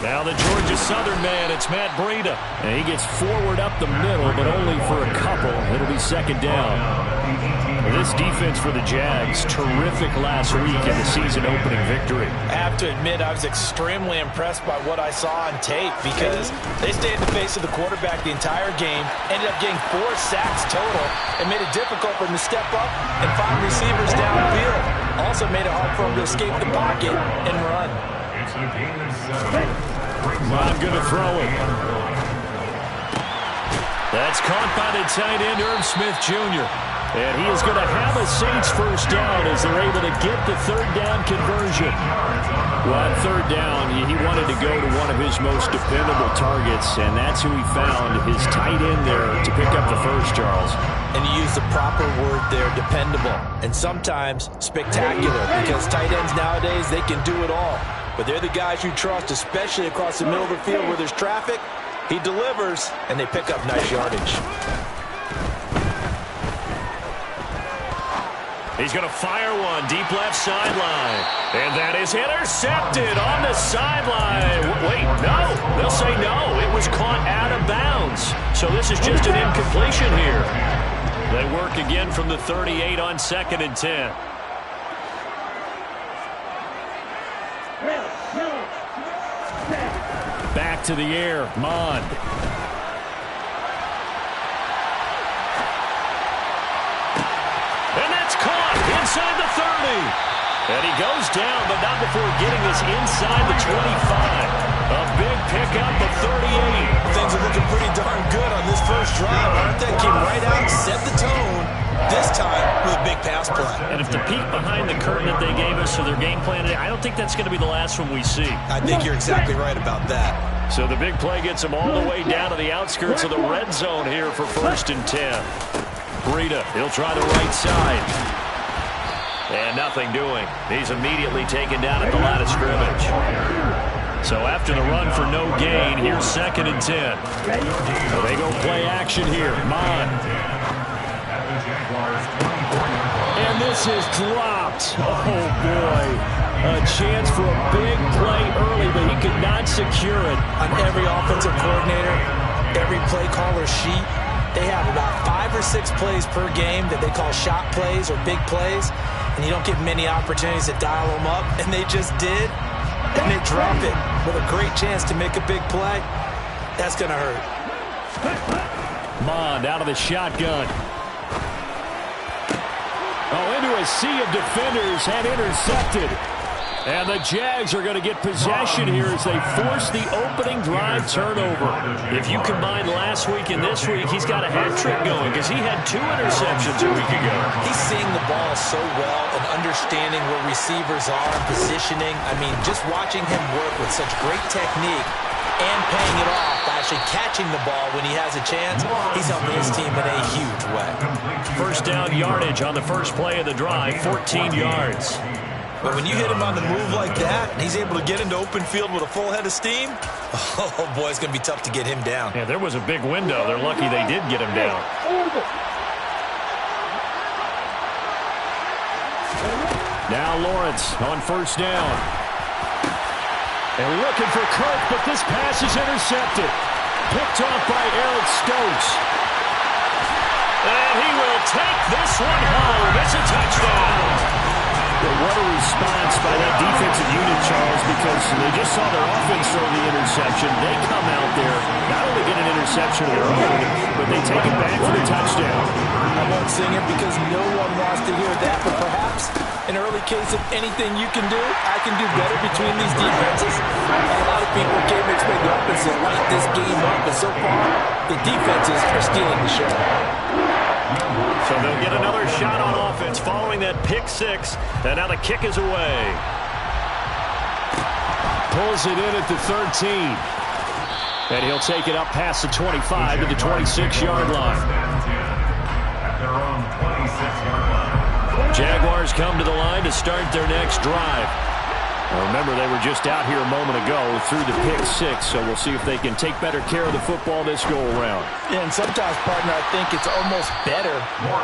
Now the Georgia Southern man, it's Matt Breida. And he gets forward up the middle, but only for a couple. It'll be second down. This defense for the Jags, terrific last week in the season-opening victory. I have to admit, I was extremely impressed by what I saw on tape because they stayed in the face of the quarterback the entire game, ended up getting 4 sacks total, and made it difficult for him to step up and find receivers downfield. Also made it hard for him to escape the pocket and run. Not going to throw it. That's caught by the tight end, Irv Smith Jr. And he is going to have a Saints first down as they're able to get the third down conversion. Well, on third down, he wanted to go to one of his most dependable targets, and that's who he found, his tight end there to pick up the first, Charles. And you use the proper word there, dependable, and sometimes spectacular, because tight ends nowadays, they can do it all. But they're the guys you trust, especially across the middle of the field where there's traffic. He delivers, and they pick up nice yardage. He's going to fire one deep left sideline. And that is intercepted on the sideline. Wait, no. They'll say no. It was caught out of bounds. So this is just an incompletion here. They work again from the 38 on 2nd and 10. Back to the air. Mond. And that's caught inside the 30. And he goes down, but not before getting this inside the 25. A big pickup of 38. Things are looking pretty darn good on this first drive, aren't they? Came right out, set the tone, this time with a big pass play. And if the peek behind the curtain that they gave us for their game plan, I don't think that's going to be the last one we see. I think you're exactly right about that. So the big play gets him all the way down to the outskirts of the red zone here for 1st and 10. Breida, he'll try the right side. And nothing doing. He's immediately taken down at the line of scrimmage. So after the run for no gain, here's 2nd and 10. They go play action here. Mond. And this is dropped. Oh, boy. A chance for a big play early, but he could not secure it. On every offensive coordinator, every play caller sheet, they have about 5 or 6 plays per game that they call shot plays or big plays, and you don't get many opportunities to dial them up, and they just did, and they drop it with a great chance to make a big play. That's going to hurt. Mond out of the shotgun. Oh, into a sea of defenders and intercepted. And the Jags are going to get possession here as they force the opening drive turnover. If you combine last week and this week, he's got a hat trick going because he had 2 interceptions a week ago. He's seeing the ball so well and understanding where receivers are and positioning. I mean, just watching him work with such great technique and paying it off by actually catching the ball when he has a chance, he's helping his team in a huge way. First down yardage on the first play of the drive, 14 yards. But when you hit him on the move like that, and he's able to get into open field with a full head of steam, oh, boy, it's going to be tough to get him down. Yeah, there was a big window. They're lucky they did get him down. Now Lawrence on first down. And looking for Kirk, but this pass is intercepted. Picked off by Eric Stokes. And he will take this one home. It's a touchdown. What a response by that defensive unit, Charles, because they just saw their offense throw the interception. They come out there, not only get an interception of their own, but they take it back for the touchdown. I won't sing it because no one wants to hear that, but perhaps an early case of anything you can do, I can do better between these defenses. A lot of people came expect the offense to light this game up, but so far, the defenses are stealing the show. So they'll get another shot on offense following that pick 6. And now the kick is away. Pulls it in at the 13. And he'll take it up past the 25 to the 26-yard line. Jaguars come to the line to start their next drive. Remember, they were just out here a moment ago through the pick six, so we'll see if they can take better care of the football this go-around. Yeah, and sometimes, partner, I think it's almost better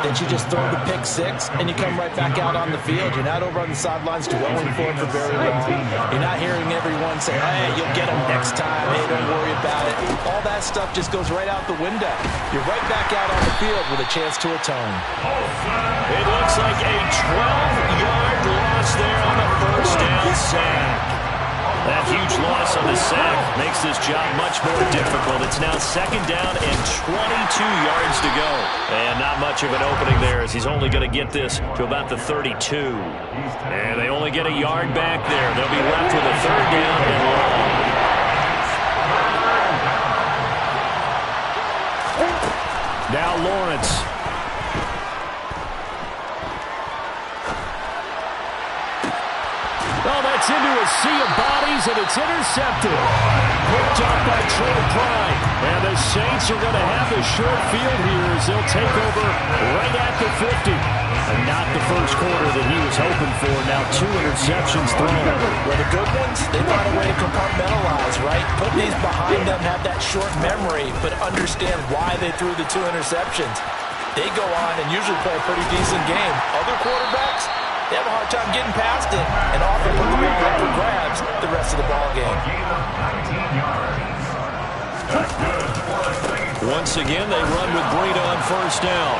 that you just throw the pick six and you come right back out on the field. You're not over on the sidelines dwelling for it for very long. You're not hearing everyone say, hey, you'll get them next time. Hey, don't worry about it. All that stuff just goes right out the window. You're right back out on the field with a chance to atone. It looks like a 12-yard loss there on the first down sack. That huge loss on the sack makes this job much more difficult. It's now second down and 22 yards to go. And not much of an opening there as he's only going to get this to about the 32. And they only get a yard back there. They'll be left with a third down and long. Now Lawrence. Oh, that's into a sea of bodies, and it's intercepted. Picked up by Troy Pride. And the Saints are going to have a short field here as they'll take over right at the 50. And not the first quarter that he was hoping for. Now 2 interceptions thrown. Well, the good ones, they find a way to compartmentalize, right? Put these behind them, have that short memory, but understand why they threw the 2 interceptions. They go on and usually play a pretty decent game. Other quarterbacks, they have a hard time getting past it and often put the ball up for grabs the rest of the ball game. Once again, they run with Breida on first down.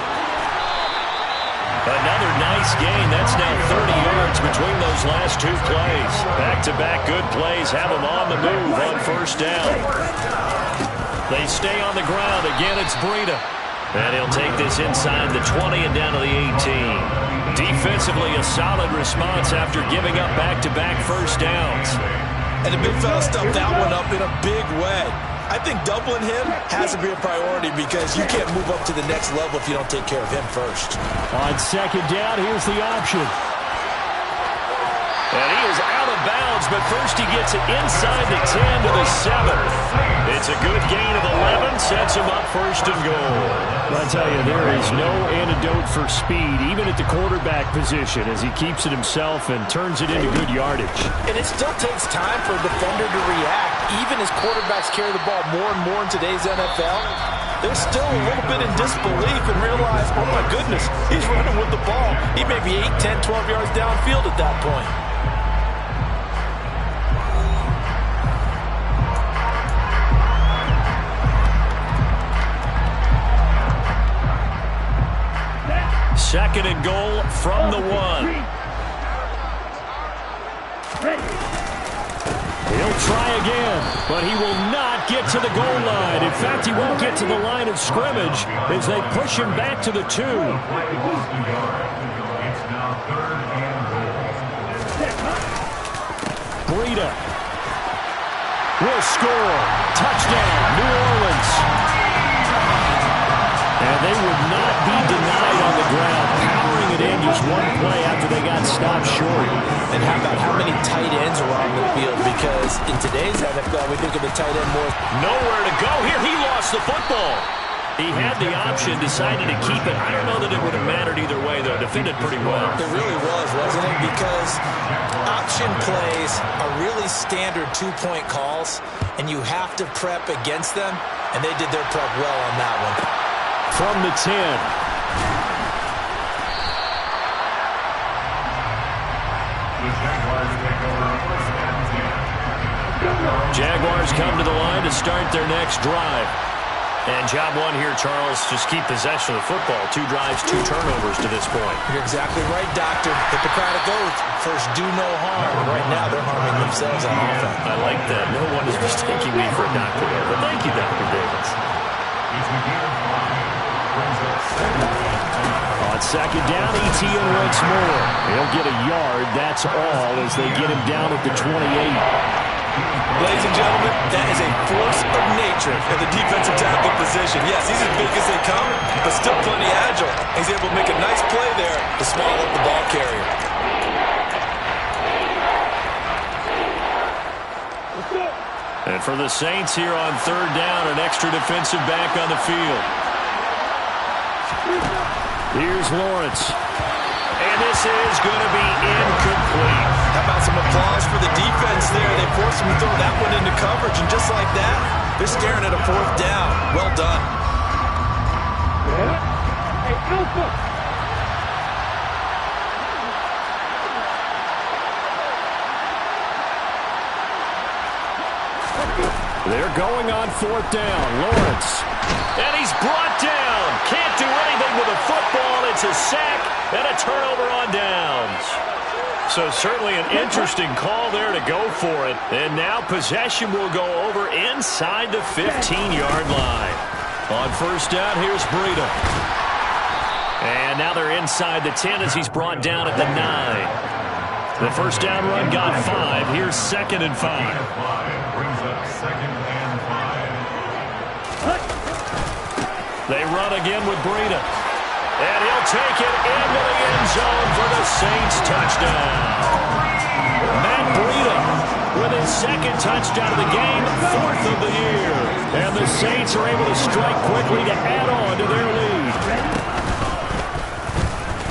Another nice gain. That's now 30 yards between those last 2 plays. Back-to-back good plays have them on the move on first down. They stay on the ground. Again, it's Breida. And he'll take this inside the 20 and down to the 18. Defensively, a solid response after giving up back-to-back first downs. And the big fella stuffed that one up in a big way. I think doubling him has to be a priority because you can't move up to the next level if you don't take care of him first. On second down, here's the option. And he is out of bounds, but first he gets it inside the 10 to the 7. It's a good gain of 11, sets him up first and goal. I tell you, there is no antidote for speed, even at the quarterback position, as he keeps it himself and turns it into good yardage. And it still takes time for a defender to react. Even as quarterbacks carry the ball more and more in today's NFL, they're still a little bit in disbelief and realize, oh my goodness, he's running with the ball. He may be 8, 10, 12 yards downfield at that point. Second and goal from the 1. He'll try again, but he will not get to the goal line. In fact, he won't get to the line of scrimmage as they push him back to the 2. Breida will score. Touchdown, New Orleans. And they would not be denied on the ground, powering it in just one play after they got stopped short. And how about how many tight ends are on the field? Because in today's NFL, we think of the tight end more. Nowhere to go here. He lost the football. He had the option, decided to keep it. I don't know that it would have mattered either way, though. Defended pretty well. It really was, wasn't it? Because option plays are really standard 2-point calls, and you have to prep against them, and they did their prep well on that one. From the 10. Jaguars come to the line to start their next drive. And job one here, Charles, just keep possession of the football. 2 drives, 2 turnovers to this point. You're exactly right, Doctor. Hippocratic oath. First, do no harm. Right now, they're harming themselves on offense. I like that. No one is mistaking me for a doctor there. But thank you, Dr. Davis. On second down, Etienne once more. He'll get a yard, that's all, as they get him down at the 28. Ladies and gentlemen, that is a force of nature in the defensive tackle position. Yes, he's as big as they come, but still plenty agile. He's able to make a nice play there to small up the ball carrier. And for the Saints here on third down, an extra defensive back on the field. Here's Lawrence. And this is going to be incomplete. How about some applause for the defense there? They forced him to throw that one into coverage, and just like that, they're staring at a fourth down. Well done. Hey, Alpha! They're going on fourth down. Lawrence. And he's brought down. Can't do anything with a football. It's a sack and a turnover on downs. So certainly an interesting call there to go for it. And now possession will go over inside the 15-yard line. On first down, here's Breida. And now they're inside the 10 as he's brought down at the 9. The first down run got 5. Here's 2nd and 5. They run again with Breida. And he'll take it into the end zone for the Saints touchdown. Matt Breida with his 2nd touchdown of the game, 4th of the year. And the Saints are able to strike quickly to add on to their lead.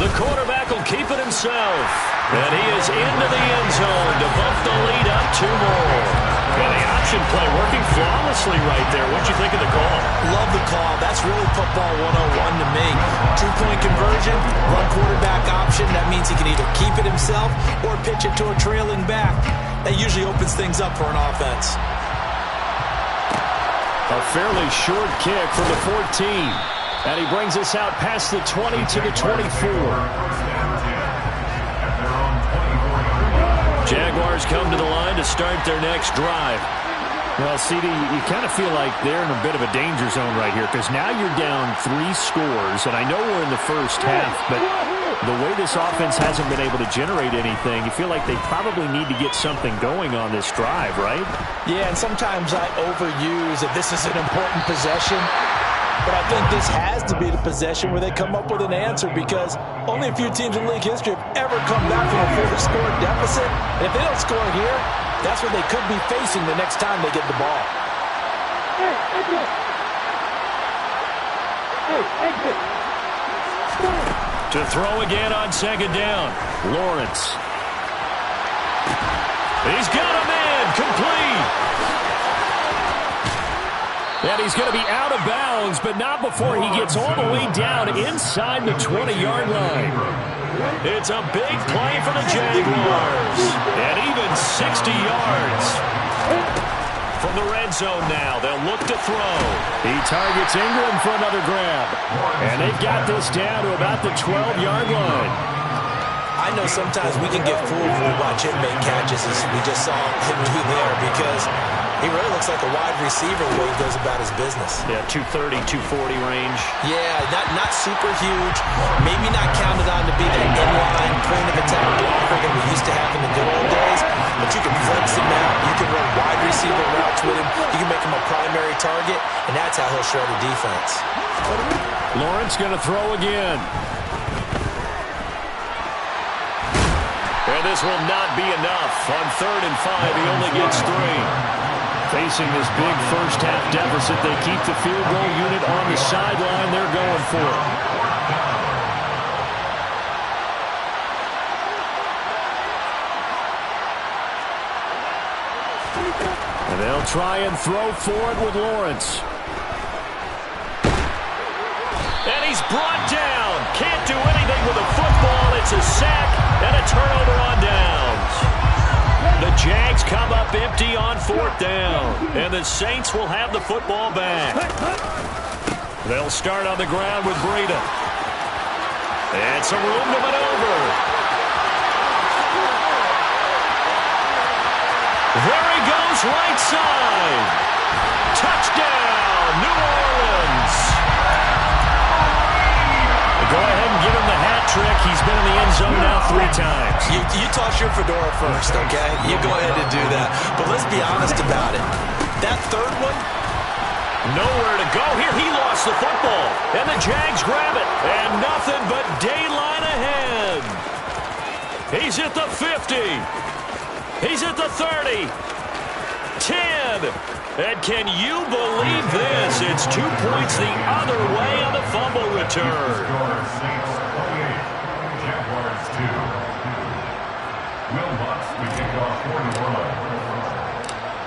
The quarterback will keep it himself. And he is into the end zone to bump the lead up 2 more. And the option play working flawlessly right there. What'd you think of the call? Love the call. That's really football 101 to me. 2-point conversion, run quarterback option. That means he can either keep it himself or pitch it to a trailing back. That usually opens things up for an offense. A fairly short kick from the 14. And he brings us out past the 20 to the 24. Jaguars come to the line to start their next drive. Well, CD, you kind of feel like they're in a bit of a danger zone right here because now you're down 3 scores, and I know we're in the first half, but the way this offense hasn't been able to generate anything, you feel like they probably need to get something going on this drive, right? Yeah, and sometimes I overuse that this is an important possession. But I think this has to be the possession where they come up with an answer because only a few teams in league history have ever come back from a 4-score deficit. And if they don't score here, that's what they could be facing the next time they get the ball. To throw again on 2nd down, Lawrence. He's got a man, complete. And he's going to be out of bounds, but not before he gets all the way down inside the 20-yard line. It's a big play for the Jaguars. And even 60 yards. From the red zone now, they'll look to throw. He targets Ingram for another grab. And they've got this down to about the 12-yard line. I know sometimes we can get fooled when we watch him make catches as we just saw him do there because he really looks like a wide receiver the way he goes about his business. Yeah, 230, 240 range. Yeah, not super huge. Maybe not counted on to be that inline point of attack blocker that we used to have in the good old days. But you can flex him out. You can run wide receiver routes with him. You can make him a primary target, and that's how he'll shred a defense. Lawrence going to throw again. And this will not be enough. On 3rd and 5, he only gets 3. Facing this big first-half deficit, they keep the field goal unit on the sideline. They're going for it. And they'll try and throw for it with Lawrence. And he's brought down. Can't do anything with a football. It's a sack and a turnover on downs. The Jags come up empty on 4th down. And the Saints will have the football back. They'll start on the ground with Breida. And some room to maneuver. There he goes, right side. Touchdown, New Orleans. Go ahead and give him the hat trick. He's been in the end zone now 3 times. You toss your fedora first, okay? You go ahead and do that. But let's be honest about it. That 3rd one, nowhere to go. Here he lost the football. And the Jags grab it. And nothing but daylight ahead. He's at the 50. He's at the 30. 10. And can you believe this? It's 2 points the other way on the fumble return.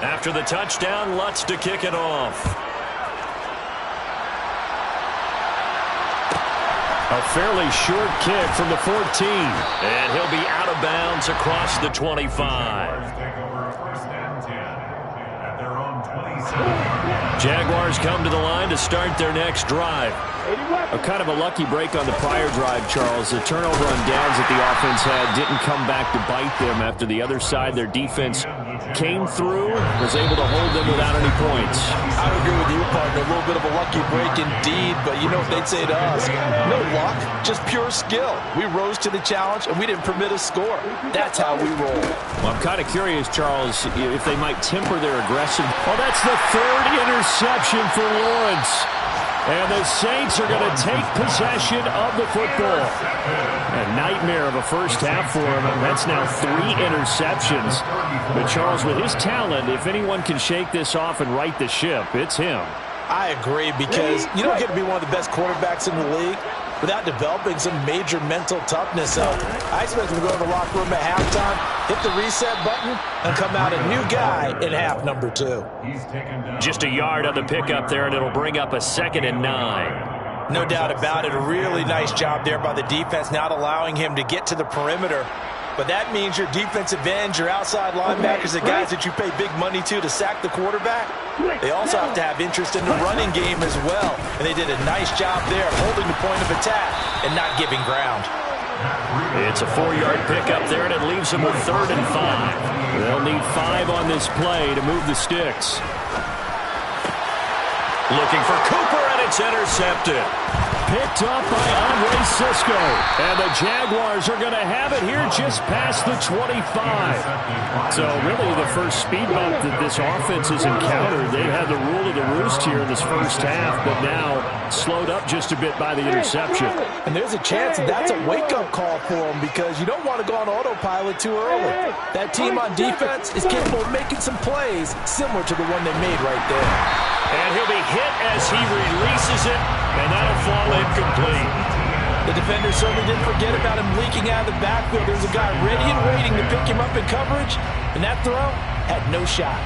After the touchdown, Lutz to kick it off. A fairly short kick from the 14. And he'll be out of bounds across the 25. Jaguars come to the line to start their next drive. A kind of a lucky break on the prior drive, Charles. The turnover on downs that the offense had didn't come back to bite them after the other side. Their defense came through, was able to hold them without any points. I agree with you, partner. A little bit of a lucky break indeed, but you know what they'd say to us? No luck, just pure skill. We rose to the challenge, and we didn't permit a score. That's how we roll. Well, I'm kind of curious, Charles, if they might temper their aggression. Oh, that's the third interception for Lawrence. And the Saints are going to take possession of the football. A nightmare of a first half for him. That's now 3 interceptions. But Charles, with his talent, if anyone can shake this off and right the ship, it's him. I agree, because you don't get to be one of the best quarterbacks in the league without developing some major mental toughness. So I expect him to go in the locker room at halftime, hit the reset button, and come out a new guy in half number 2. Just a yard on the pickup there, and it'll bring up a 2nd and 9. No doubt about it. A really nice job there by the defense, not allowing him to get to the perimeter. But that means your defensive ends, your outside linebackers, the guys that you pay big money to sack the quarterback, they also have to have interest in the running game as well. And they did a nice job there holding the point of attack and not giving ground. It's a 4-yard pickup there, and it leaves them with 3rd and 5. They'll need 5 on this play to move the sticks. Looking for Cooper, and it's intercepted. Picked up by Andre Cisco. And the Jaguars are going to have it here just past the 25. So really the first speed bump that this offense has encountered. They had the rule of the roost here in this first half, but now slowed up just a bit by the interception. And there's a chance that that's a wake-up call for them, because you don't want to go on autopilot too early. That team on defense is capable of making some plays similar to the one they made right there. And he'll be hit as he releases it, and that'll fall incomplete. The defender certainly didn't forget about him leaking out of the backfield. There's a guy ready and waiting to pick him up in coverage, and that throw had no shot.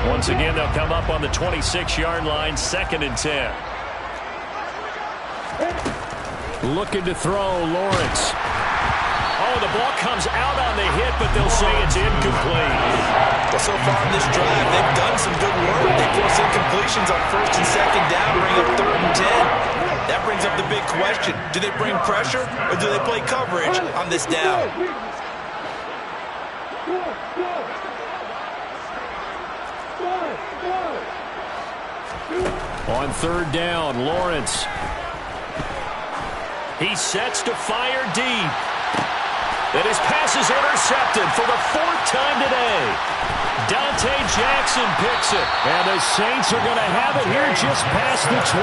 Once again, they'll come up on the 26-yard line, 2nd and 10. Looking to throw, Lawrence. Oh, the ball comes out on the hit, but they'll say it's incomplete. Well, so far in this drive, they've done some good work. They force incompletions on 1st and 2nd down, bring up 3rd and 10. That brings up the big question. Do they bring pressure, or do they play coverage on this down? On 3rd down, Lawrence. He sets to fire deep. And his pass is intercepted for the 4th time today. Dante Jackson picks it. And the Saints are going to have it here just past the 25.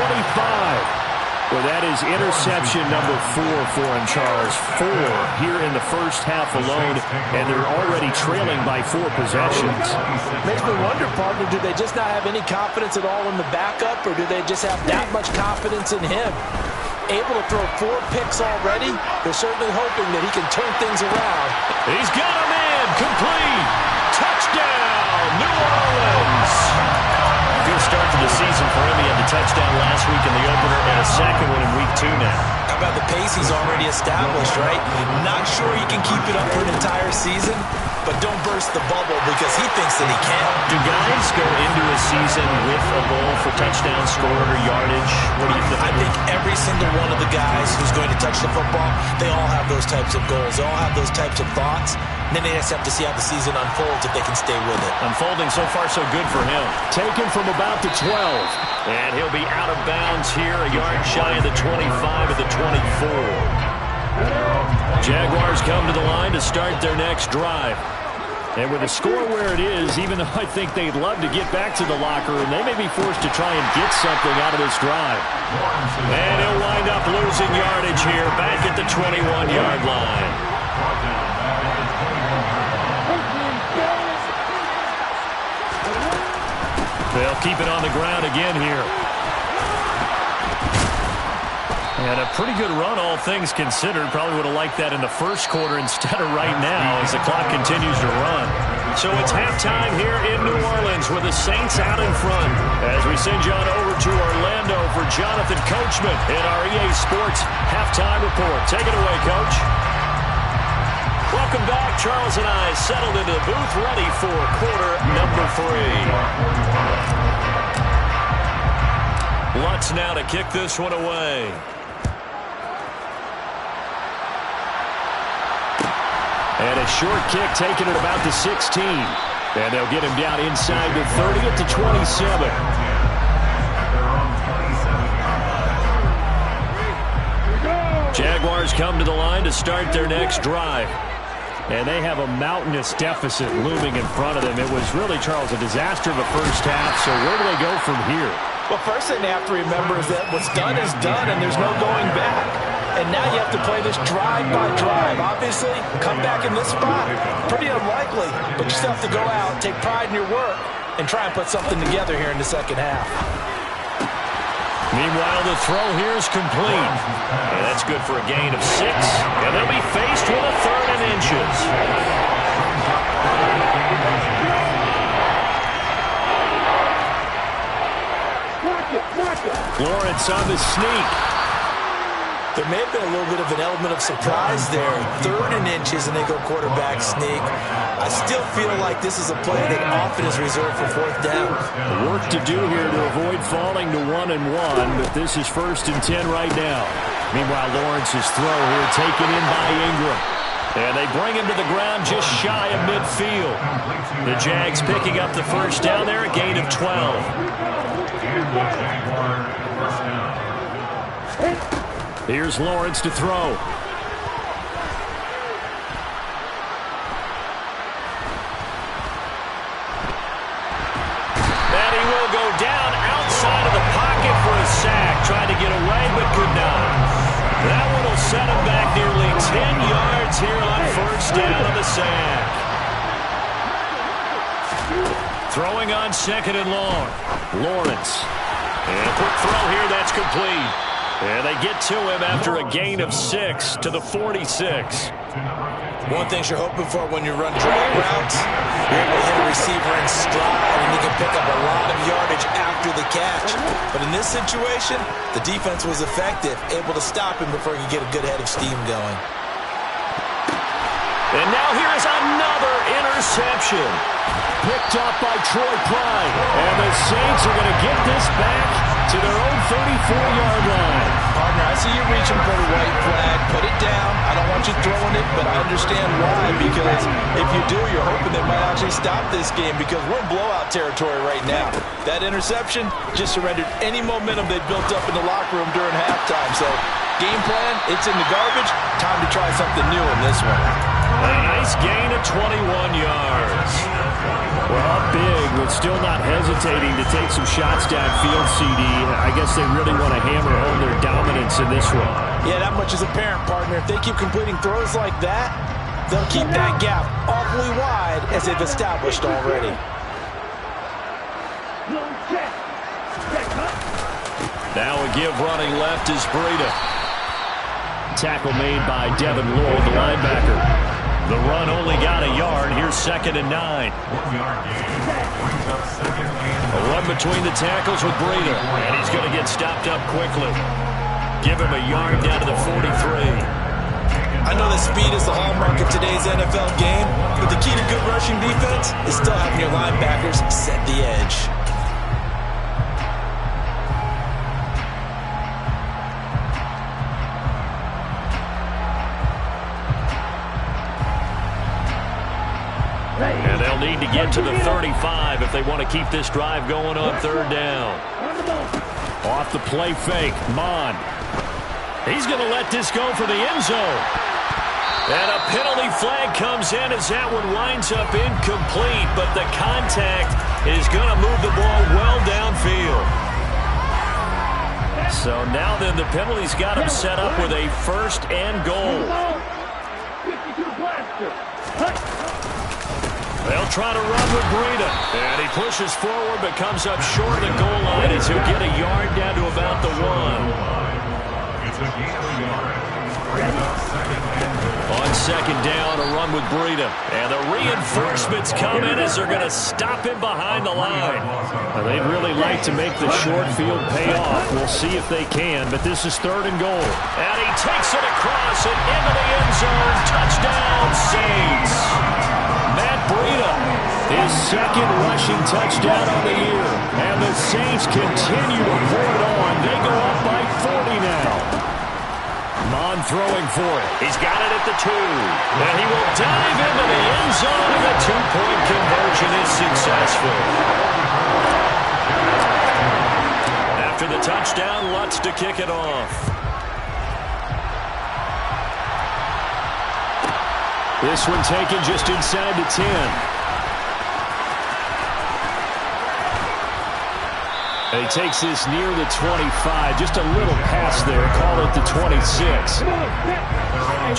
Well, that is interception number 4 for him, Charles. 4 here in the first half alone, and they're already trailing by 4 possessions. Makes me wonder, partner, do they just not have any confidence at all in the backup, or do they just have that much confidence in him? Able to throw 4 picks already, they're certainly hoping that he can turn things around. He's got him in, complete, touchdown, New Orleans. Good start to the season for him. He had the touchdown last week in the opener and a second one in week 2 now. How about the pace he's already established, right? Not sure he can keep it up for an entire season, but don't burst the bubble, because he thinks that he can. Do guys go into a season with a goal for touchdown scored or yardage? What do you think? I think every single one of the guys who's going to touch the football, they all have those types of goals. They all have those types of thoughts. And then they just have to see how the season unfolds if they can stay with it. Unfolding so far so good for him. Taken from about the 12. And he'll be out of bounds here, a yard shy of the 25 of the 24. Jaguars come to the line to start their next drive. And with the score where it is, even though I think they'd love to get back to the locker room, they may be forced to try and get something out of this drive. And he'll wind up losing yardage here, back at the 21-yard line. They'll keep it on the ground again here. And a pretty good run, all things considered. Probably would have liked that in the first quarter instead of right now as the clock continues to run. So it's halftime here in New Orleans with the Saints out in front. As we send you on over to Orlando for Jonathan Coachman in our EA Sports Halftime Report. Take it away, Coach. Welcome back. Charles and I settled into the booth, ready for quarter number 3. Lutz now to kick this one away. And a short kick taken at about the 16. And they'll get him down inside the 30 at the 27. Jaguars come to the line to start their next drive. And they have a mountainous deficit looming in front of them. It was really, Charles, a disaster of a first half. So where do they go from here? Well, first thing they have to remember is that what's done is done, and there's no going back. And now you have to play this drive by drive. Obviously, come back in this spot, pretty unlikely. But you still have to go out, take pride in your work, and try and put something together here in the second half. Meanwhile, the throw here is complete. And that's good for a gain of 6. And they'll be faced with a 3rd and inches. Lawrence on the sneak. There may have been a little bit of an element of surprise there. 3rd and inches, and they go quarterback sneak. I still feel like this is a play that often is reserved for 4th down. Work to do here to avoid falling to 1-1, but this is 1st and 10 right now. Meanwhile, Lawrence's throw here taken in by Ingram. And they bring him to the ground just shy of midfield. The Jags picking up the 1st down there, a gain of 12. Here's Lawrence to throw. And he will go down outside of the pocket for a sack. Tried to get away, but could not. That one will set him back nearly 10 yards here on 1st down on the sack. Throwing on 2nd and long. Lawrence. And a quick throw here, that's complete. And they get to him after a gain of 6 to the 46. One thing you're hoping for when you run drag routes, you're able to hit a receiver in stride, and you can pick up a lot of yardage after the catch. But in this situation, the defense was effective, able to stop him before he could get a good head of steam going. And now here is another interception. Picked up by Troy Pride. And the Saints are going to get this back to their own 34-yard line. Partner, I see you reaching for the white flag. Put it down. I don't want you throwing it, but I understand why. Because if you do, you're hoping they might actually stop this game, because we're in blowout territory right now. That interception just surrendered any momentum they built up in the locker room during halftime. So game plan, it's in the garbage. Time to try something new in this one. A nice gain of 21 yards. Well, up big, but still not hesitating to take some shots downfield, CD. I guess they really want to hammer home their dominance in this one. Yeah, that much is apparent, partner. If they keep completing throws like that, they'll keep that gap awfully wide, as they've established already. Now a give running left is Breida. Tackle made by Devin Lloyd, the linebacker. The run only got a yard. Here's 2nd and 9. A run between the tackles with Breida. And he's going to get stopped up quickly. Give him a yard down to the 43. I know that speed is the hallmark of today's NFL game, but the key to good rushing defense is still having your linebackers set the edge. And they'll need to get to the 35 if they want to keep this drive going on 3rd down. Off the play fake, Mond. He's going to let this go for the end zone. And a penalty flag comes in as that one winds up incomplete, but the contact is going to move the ball well downfield. So now then the penalty's got him set up with a 1st and goal. They'll try to run with Breida. And he pushes forward but comes up short of the goal line as he'll get a yard down to about the 1. On second down, a run with Breida. And the reinforcements come in as they're going to stop him behind the line. Well, they'd really like to make the short field pay off. We'll see if they can, but this is 3rd and goal. And he takes it across and into the end zone. Touchdown, Saints. Matt Breida, his 2nd rushing touchdown on the year. And the Saints continue to pour it on. They go up by 40 now. Mon throwing for it. He's got it at the 2. And he will dive into the end zone, and the 2-point conversion is successful. After the touchdown, Lutz to kick it off. This one taken just inside the 10. And he takes this near the 25. Just a little pass there. Call it the 26.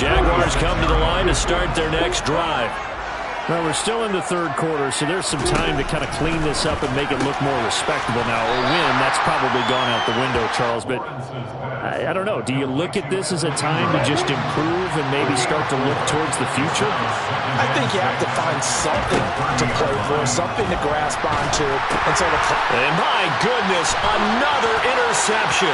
Jaguars come to the line to start their next drive. Well, we're still in the 3rd quarter, so there's some time to kind of clean this up and make it look more respectable now. Or win, that's probably gone out the window, Charles. But I don't know. Do you look at this as a time to just improve and maybe start to look towards the future? I think you have to find something to play for, something to grasp onto. And my goodness, another interception.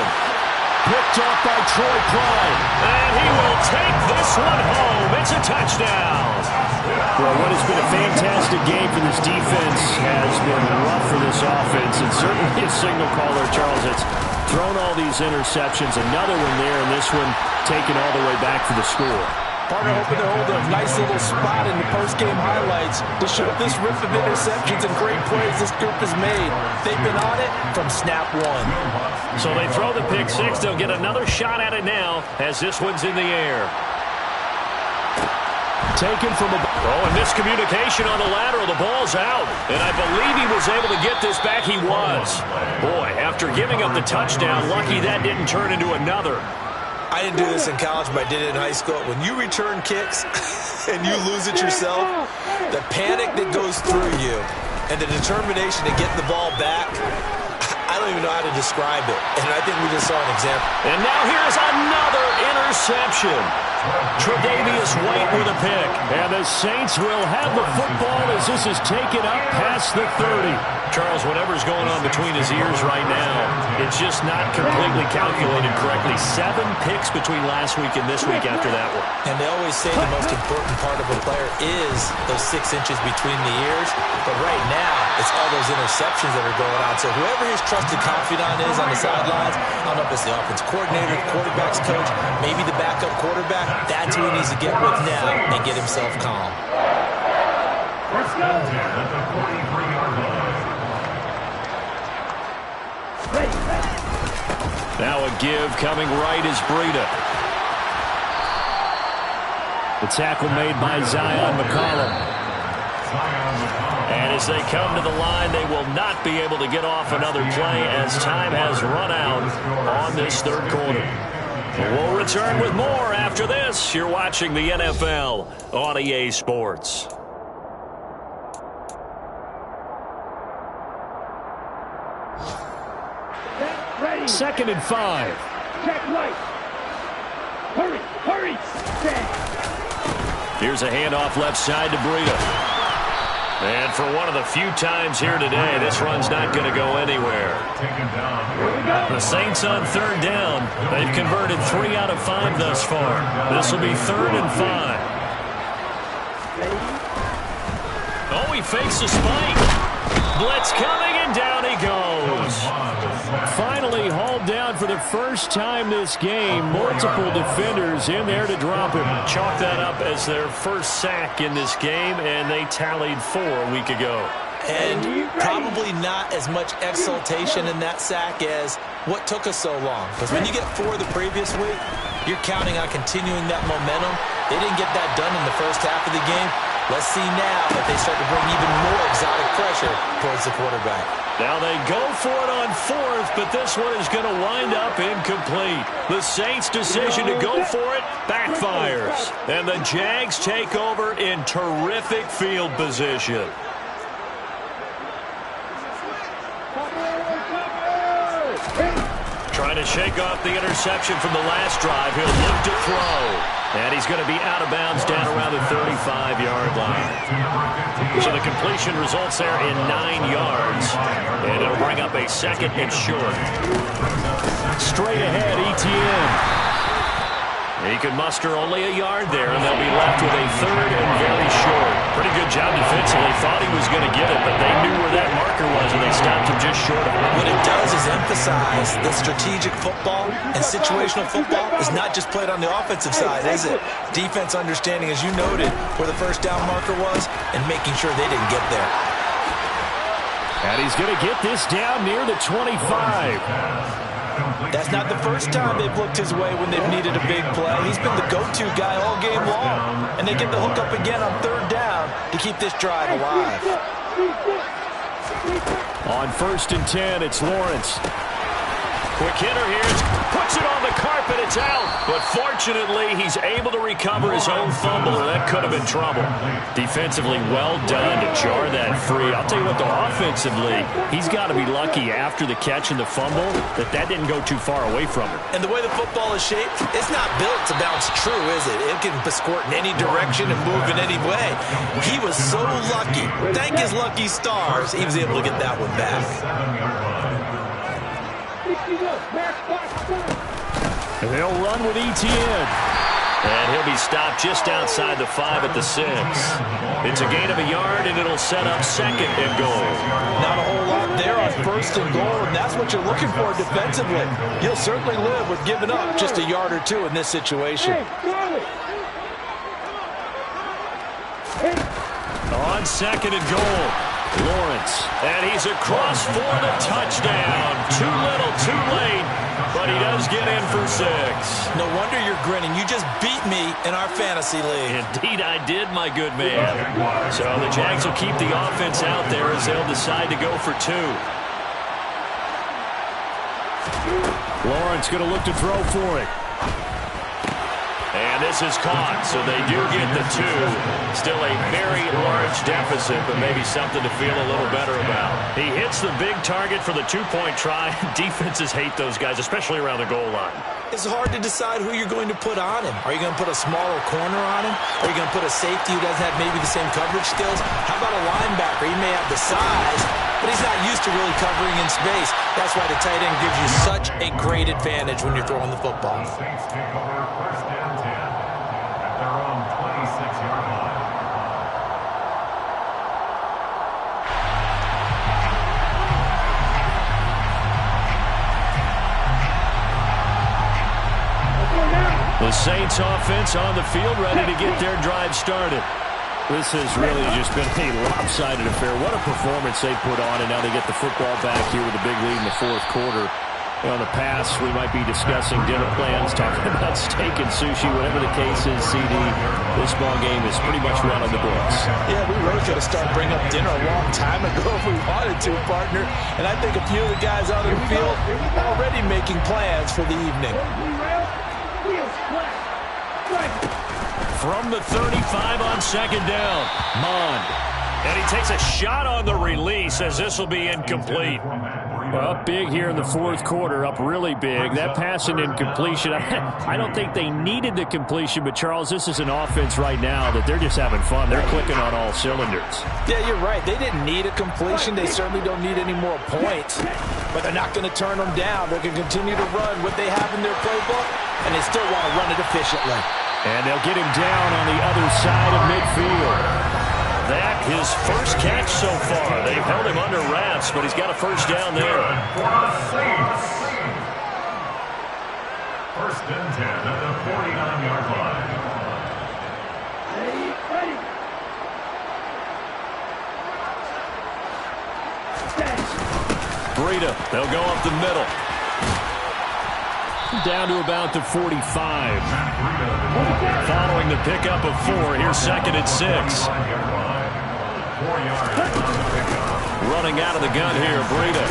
Picked off by Troy Pride. And he will take this one home. It's a touchdown. Well, what has been a fantastic game for this defense has been rough for this offense. And certainly a signal caller, Charles, it's thrown all these interceptions. Another one there, and this one taken all the way back for the score. Partner hoping to hold a nice little spot in the post-game highlights to show this riff of interceptions and great plays this group has made. They've been on it from snap 1. So they throw the pick 6. They'll get another shot at it now as this one's in the air. Taken from a... Oh, and miscommunication on the lateral. The ball's out. And I believe he was able to get this back. He was. Boy, after giving up the touchdown, lucky that didn't turn into another. I didn't do this in college, but I did it in high school. When you return kicks and you lose it yourself, the panic that goes through you and the determination to get the ball back, I don't even know how to describe it. And I think we just saw an example. And now here's another interception. Tre'Davious White with a pick. And the Saints will have the football as this is taken up past the 30. Charles, whatever's going on between his ears right now, it's just not completely calculated correctly. 7 picks between last week and this week after that one. And they always say the most important part of a player is those 6 inches between the ears. But right now, it's all those interceptions that are going on. So whoever his trusted confidant is on the sidelines, I don't know if it's the offense coordinator, the quarterback's coach, maybe the backup quarterback, that's who he needs to get with now and get himself calm. First down at the 43-yard line. Now a give coming right is Breida. The tackle made by Zion McCollum. And as they come to the line, they will not be able to get off another play as time has run out on this 3rd quarter. We'll return with more after this. You're watching the NFL on EA Sports. Ready. 2nd and 5. Check right. Hurry, hurry. Stand. Here's a handoff left side to Breida. And for one of the few times here today, this run's not going to go anywhere. The Saints on 3rd down. They've converted 3 out of 5 thus far. This will be 3rd and 5. Oh, he fakes a spike. Blitz coming, and down he goes. Finally hauled down for the first time this game. Multiple defenders in there to drop him. Chalk that up as their first sack in this game, and they tallied 4 a week ago. And probably not as much exultation in that sack as what took us so long. Because when you get 4 the previous week, you're counting on continuing that momentum. They didn't get that done in the first half of the game. Let's see now if they start to bring even more exotic pressure towards the quarterback. Now they go for it on 4th, but this one is going to wind up incomplete. The Saints' decision to go for it backfires. And the Jags take over in terrific field position. Trying to shake off the interception from the last drive. He'll look to throw. And he's going to be out of bounds down around the 35-yard line. So the completion results there in 9 yards. And it'll bring up a second and short. Straight ahead, Etienne. He can muster only a yard there, and they'll be left with a third and very short. Pretty good job defensively. Thought he was going to get it, but they knew where that marker was, and they stopped him just short of it. What it does is emphasize that strategic football and situational football is not just played on the offensive side, is it? Defense understanding, as you noted, where the first down marker was and making sure they didn't get there. And he's going to get this down near the 25. That's not the first time they've looked his way when they've needed a big play. He's been the go-to guy all game long. And they get the hook up again on third down to keep this drive alive. On 1st and 10, it's Lawrence. Quick hitter here. Puts it on the carpet. It's out. But fortunately, he's able to recover his own fumble, and that could have been trouble. Defensively, well done to jar that free. I'll tell you what, though, offensively, he's got to be lucky after the catch and the fumble that didn't go too far away from him. And the way the football is shaped, it's not built to bounce true, is it? It can squirt in any direction and move in any way. He was so lucky. Thank his lucky stars, he was able to get that one back. They'll run with Etienne. And he'll be stopped just outside the 5 at the 6. It's a gain of a yard, and it'll set up 2nd and goal. Not a whole lot there on 1st and goal, and that's what you're looking for defensively. You'll certainly live with giving up just a yard or two in this situation. On 2nd and goal, Lawrence. And he's across for the touchdown. Too little, too late. But he does get in for 6. No wonder you're grinning. You just beat me in our fantasy league. Indeed, I did, my good man. So the Jags will keep the offense out there as they'll decide to go for 2. Lawrence going to look to throw for it. And this is caught, so they do get the 2. Still a very large deficit, but maybe something to feel a little better about. He hits the big target for the 2-point try. Defenses hate those guys, especially around the goal line. It's hard to decide who you're going to put on him. Are you going to put a smaller corner on him? Are you going to put a safety who doesn't have maybe the same coverage skills? How about a linebacker? He may have the size, but he's not used to really covering in space. That's why the tight end gives you such a great advantage when you're throwing the football. The Saints offense on the field, ready to get their drive started. This has really just been a lopsided affair. What a performance they put on, and now they get the football back here with a big lead in the 4th quarter. In the past, we might be discussing dinner plans, talking about steak and sushi, whatever the case is, CD. This ball game is pretty much run on the books. Yeah, we really could have started bringing up dinner a long time ago if we wanted to, partner. And I think a few of the guys out in the field are already making plans for the evening. From the 35 on 2nd down, Mond. And he takes a shot on the release as this will be incomplete. Well, up big here in the 4th quarter, up really big. That pass and incompletion, I don't think they needed the completion, but Charles, this is an offense right now that they're just having fun. They're clicking on all cylinders. Yeah, you're right. They didn't need a completion. They certainly don't need any more points, but they're not going to turn them down. They're going to continue to run what they have in their playbook, and they still want to run it efficiently. And they'll get him down on the other side of midfield. That his first catch so far. They've held him under wraps, but he's got a first down there. 1st and 10 at the 49-yard line. Breida, they'll go up the middle. Down to about the 45. Following the pickup of 4, here's 2nd and 6. Running out of the gun here, Breida.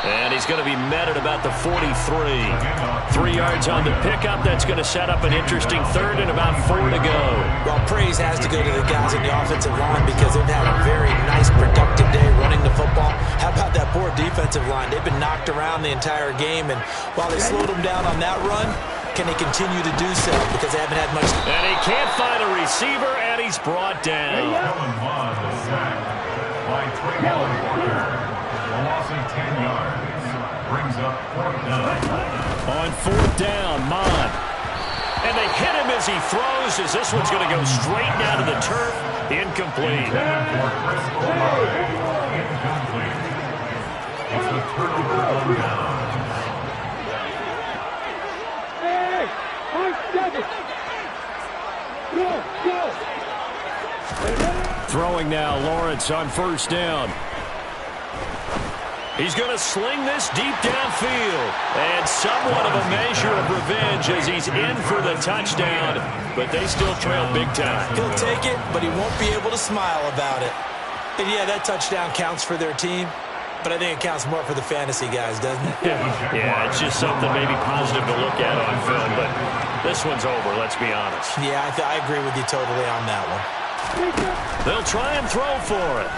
And he's going to be met at about the 43. 3 yards on the pickup. That's going to set up an interesting 3rd and about 4 to go. Well, praise has to go to the guys in the offensive line because they've had a very nice, productive day running the football. How about that poor defense offensive line. They've been knocked around the entire game, and while they slowed them down on that run, can they continue to do so? Because they haven't had much. And he can't find a receiver, and he's brought down. Kellen Mond is sacked by Trayvon Walker. A loss of 10 yards. Brings up 4th down. On 4th down, Mond. And they hit him as he throws, as this one's going to go straight down to the turf. Incomplete. For Chris Olave. Incomplete. It's a turnover on down. Throwing now, Lawrence on 1st down. He's going to sling this deep downfield. And somewhat of a measure of revenge as he's in for the touchdown. But they still trail big time. He'll take it, but he won't be able to smile about it. And yeah, that touchdown counts for their team. But I think it counts more for the fantasy guys, doesn't it? Yeah, it's just something maybe positive to look at on film. But this one's over, let's be honest. Yeah, I agree with you totally on that one. They'll try and throw for it.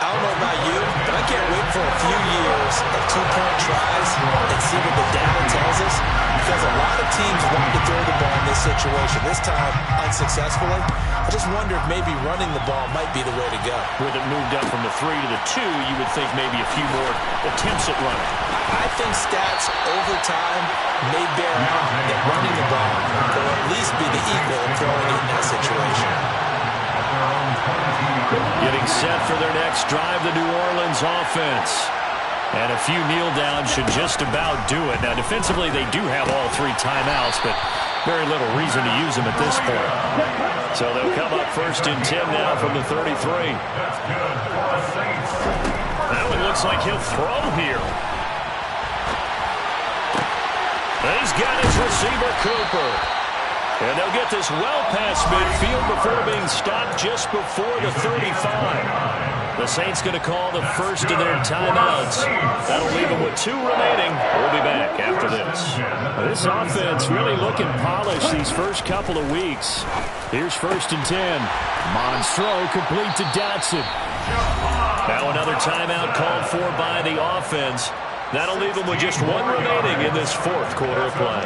I don't know about you, but I can't wait for a few years of two-point tries and see what the data tells us, because a lot of teams want to throw the ball in this situation. This time, unsuccessfully. I just wonder if maybe running the ball might be the way to go. With it moved up from the 3 to the 2, you would think maybe a few more attempts at running. I think stats over time may bear out that running the ball will at least be the equal of throwing it in that situation. Getting set for their next drive, the New Orleans offense. And a few kneel downs should just about do it. Now, defensively, they do have all 3 timeouts, but very little reason to use them at this point. So they'll come up 1st and 10 now from the 33. That one looks like he'll throw here. And he's got his receiver, Cooper. And they'll get this well past midfield before being stopped just before the 35. The Saints going to call the first of their timeouts. That'll leave them with 2 remaining. We'll be back after this. This offense really looking polished these first couple of weeks. Here's 1st and 10. Mond's throw complete to Dotson. Now another timeout called for by the offense. That'll leave them with just 1 remaining in this 4th quarter of play.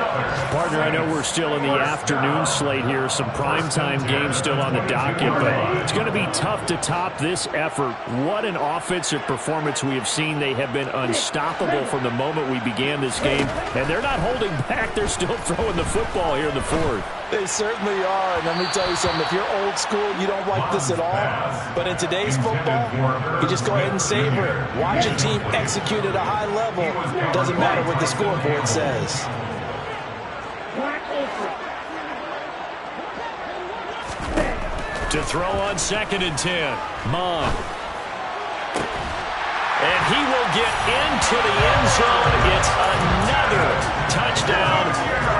Partner, I know we're still in the afternoon slate here. Some primetime games still on the docket, but it's going to be tough to top this effort. What an offensive performance we have seen. They have been unstoppable from the moment we began this game, and they're not holding back. They're still throwing the football here in the 4th. They certainly are, and let me tell you something. If you're old school, you don't like this at all. But in today's football, you just go ahead and savor it. Watch a team execute at a high level. Doesn't matter what the scoreboard says. To throw on 2nd and 10. Mond. And he will get into the end zone. It's another touchdown.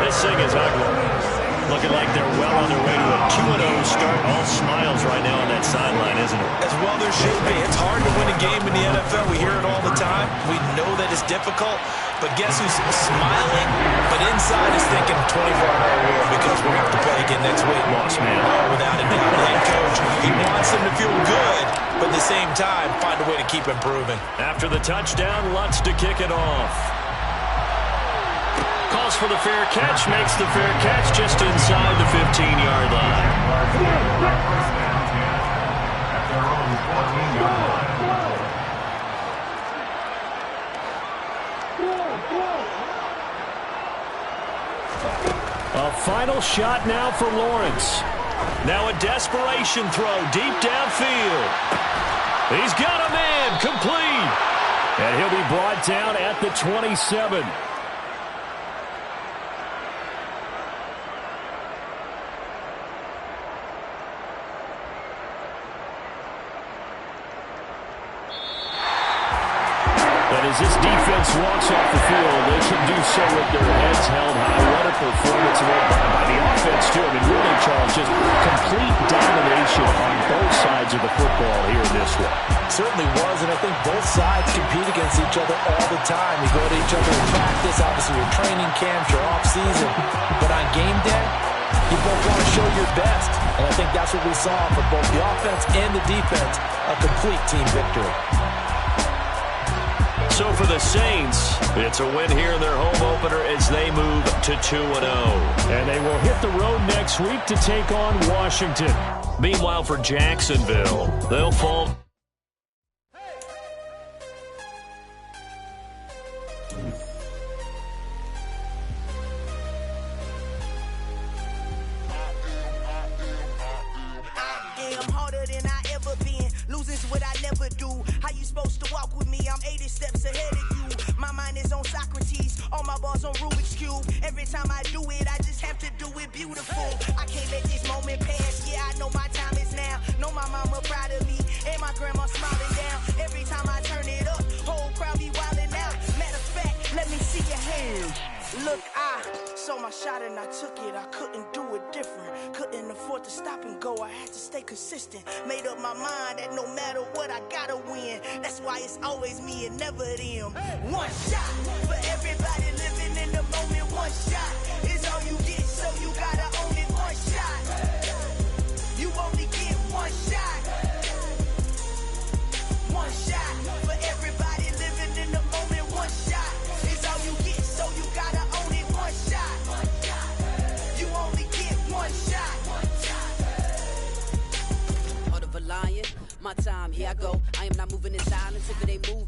This thing is ugly. Looking like they're well on their way to a 2-0 start. All smiles right now on that sideline, isn't it? As well there should be. It's hard to win a game in the NFL. We hear it all the time. We know that it's difficult. But guess who's smiling? But inside is thinking 24-hour war because we're going to have to play again next week. Lost, man. Oh, without a doubt. The head coach, he wants them to feel good, but at the same time, find a way to keep improving. After the touchdown, Lutz to kick it off. Calls for the fair catch, makes the fair catch just inside the 15-yard line. A final shot now for Lawrence. Now a desperation throw deep downfield. He's got a man, complete. And he'll be brought down at the 27. As this defense walks off the field, they should do so with their heads held high. What a performance by the offense, too. I mean, really, Charles, just complete domination on both sides of the football here in this one. Certainly was, and I think both sides compete against each other all the time. You go to each other in practice, obviously your training camps, your off-season. But on game day, You both want to show your best, and I think that's what we saw for both the offense and the defense, a complete team victory. So for the Saints, it's a win here in their home opener as they move to 2-0. And they will hit the road next week to take on Washington. Meanwhile, for Jacksonville, they'll fall. I'm harder than I ever been. Losing's what I never do. How you supposed to walk with me? I'm 80 steps ahead of you. My mind is on Socrates. All my bars on Rubik's Cube. Every time I do it, I just have to do it beautiful. I can't let this moment pass. Yeah, I know my time is now. Know my mama proud of me. And my grandma smiling down. Every time I turn it up, whole crowd be wilding out. Matter of fact, let me see your hands. Look, I saw my shot and I took it. I couldn't do it different. Couldn't afford to stop and go. I had to stay consistent. Made up my mind that no matter what, I gotta win. That's why it's always me and never them. One shot for everybody living in the moment. One shot is all you get, so you gotta own it. One shot. You only get one shot. One shot for everybody living in the moment. One shot is all you get, so you gotta own it. One shot. You only get one shot. Heart of a lion, my time, here I go. I am not moving in silence if it ain't moving.